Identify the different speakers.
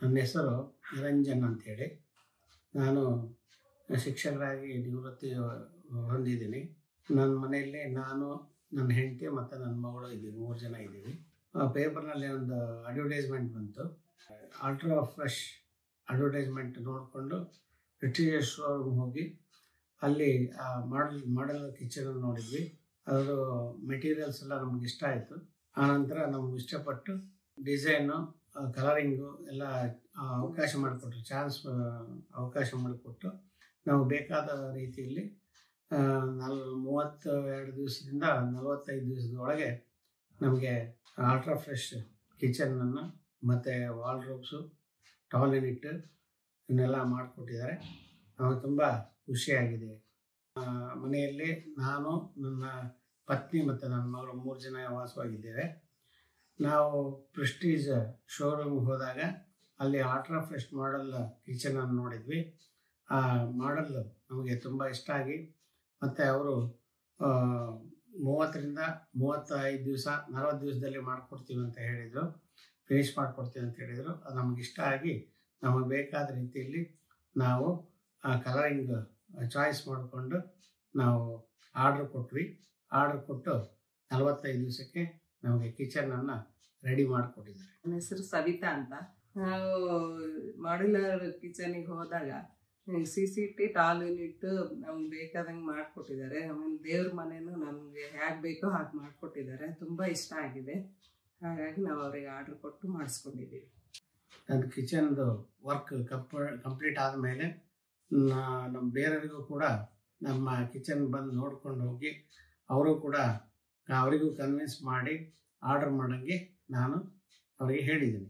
Speaker 1: ನನ್ನ ಹೆಸರು ನಿರಂಜನ್ ಅಂತೇಳಿ. ನಾನು ಶಿಕ್ಷಕರಾಗಿ ನಿವೃತ್ತಿ ಹೊಂದಿದ್ದೀನಿ. ನನ್ನ ಮನೆಯಲ್ಲಿ ನಾನು, ನನ್ನ ಹೆಂಡತಿ ಮತ್ತು ನನ್ನ ಮಗಳು ಇದ್ದೀವಿ, 3 ಜನ ಇದ್ದೀವಿ. ಪೇಪರ್ನಲ್ಲಿ ಒಂದು ಅಡ್ವರ್ಟೈಸ್ಮೆಂಟ್ ಬಂತು. ಅಲ್ಟ್ರಾ ಫ್ರೆಶ್ ಅಡ್ವರ್ಟೈಸ್ಮೆಂಟ್ ನೋಡಿಕೊಂಡು ರಿಟ್ರೀಜರ್ ಶೋರೂಮ್ ಹೋಗಿ ಅಲ್ಲಿ ಮಾಡೆಲ್ ಕಿಚನ್ ನೋಡಿದ್ವಿ. ಅದರ ಮೆಟೀರಿಯಲ್ಸ್ ಎಲ್ಲ ನಮ್ಗೆ ಇಷ್ಟ ಆಯಿತು. ಆನಂತರ ನಮ್ಗೆ ಇಷ್ಟಪಟ್ಟು ಡಿಸೈನು, ಕಲರಿಂಗು ಎಲ್ಲ ಅವಕಾಶ ಮಾಡಿಕೊಟ್ಟು ನಾವು ಬೇಕಾದ ರೀತಿಯಲ್ಲಿ 32 ದಿವಸದಿಂದ 45 ದಿವಸದೊಳಗೆ ನಮಗೆ ಅಲ್ಟ್ರಾ ಫ್ರೆಶ್ ಕಿಚನನ್ನು ಮತ್ತು ವಾಲ್ಡ್ರೋಬ್ಸು, ಟಾಯ್ಲೆಟ್ ಇವನ್ನೆಲ್ಲ ಮಾಡಿಕೊಟ್ಟಿದ್ದಾರೆ. ನಮಗೆ ತುಂಬ ಖುಷಿಯಾಗಿದೆ. ಮನೆಯಲ್ಲಿ ನಾನು, ನನ್ನ ಪತ್ನಿ ಮತ್ತು ನನ್ನ ಮಗಳು 3 ಜನ ವಾಸವಾಗಿದ್ದೇವೆ. ನಾವು ಪ್ರೆಸ್ಟೀಜ್ ಶೋರೂಮ್ಗೆ ಹೋದಾಗ ಅಲ್ಲಿ ಅಲ್ಟ್ರಾ ಫ್ರೆಶ್ ಮಾಡೆಲ್ ಕಿಚನನ್ನು ನೋಡಿದ್ವಿ. ಆ ಮಾಡೆಲ್ ನಮಗೆ ತುಂಬ ಇಷ್ಟ ಆಗಿ, ಮತ್ತು ಅವರು 30ರಿಂದ 35 ದಿವಸ, 40 ದಿವಸದಲ್ಲಿ ಮಾಡಿಕೊಡ್ತೀವಿ ಅಂತ ಹೇಳಿದರು, ಫಿನಿಶ್ ಮಾಡಿಕೊಡ್ತೀವಿ ಅಂತ ಹೇಳಿದರು. ಅದು ನಮಗೆ ಇಷ್ಟ ಆಗಿ ನಮಗೆ ಬೇಕಾದ ರೀತಿಯಲ್ಲಿ ನಾವು ಕಲರಿಂಗ್ ಚಾಯ್ಸ್ ಮಾಡಿಕೊಂಡು ನಾವು ಆರ್ಡ್ರ್ ಕೊಟ್ಟು 45 ದಿವಸಕ್ಕೆ ನಮಗೆ ಕಿಚನನ್ನು ರೆಡಿ ಮಾಡಿಕೊಟ್ಟಿದ್ದಾರೆ.
Speaker 2: ನನ್ನ ಹೆಸರು ಸವಿತಾ ಅಂತ. ನಾವು ಮಾಡ್ಯುಲರ್ ಕಿಚನಿಗೆ ಹೋದಾಗ CCT ಟಾಯ್ಲೆಟ್ ನಮ್ಗೆ ಬೇಕಾದಂಗೆ ಮಾಡಿಕೊಟ್ಟಿದ್ದಾರೆ. ಆಮೇಲೆ ದೇವ್ರ ಮನೆಯೂ ನಮಗೆ ಹೇಗೆ ಬೇಕೋ ಹಾಗೆ ಮಾಡಿಕೊಟ್ಟಿದ್ದಾರೆ. ತುಂಬ ಇಷ್ಟ ಆಗಿದೆ. ಹಾಗಾಗಿ ನಾವು ಅವರಿಗೆ ಆರ್ಡ್ರ್ ಕೊಟ್ಟು ಮಾಡಿಸ್ಕೊಂಡಿದ್ದೀವಿ.
Speaker 1: ನನ್ನ ಕಿಚನ್ದು ವರ್ಕ್ ಕಂಪ್ಲೀಟ್ ಆದಮೇಲೆ ನಮ್ಮ ಬೇರೆಯವರಿಗೂ ಕೂಡ ನಮ್ಮ ಕಿಚನ್ ಬಂದು ನೋಡ್ಕೊಂಡು ಹೋಗಿ ಅವರಿಗೂ ಕನ್ವಿನ್ಸ್ ಮಾಡಿ ಆರ್ಡರ್ ಮಾಡೋಂಗೆ ನಾನು ಅವರಿಗೆ ಹೇಳಿದ್ದೀನಿ.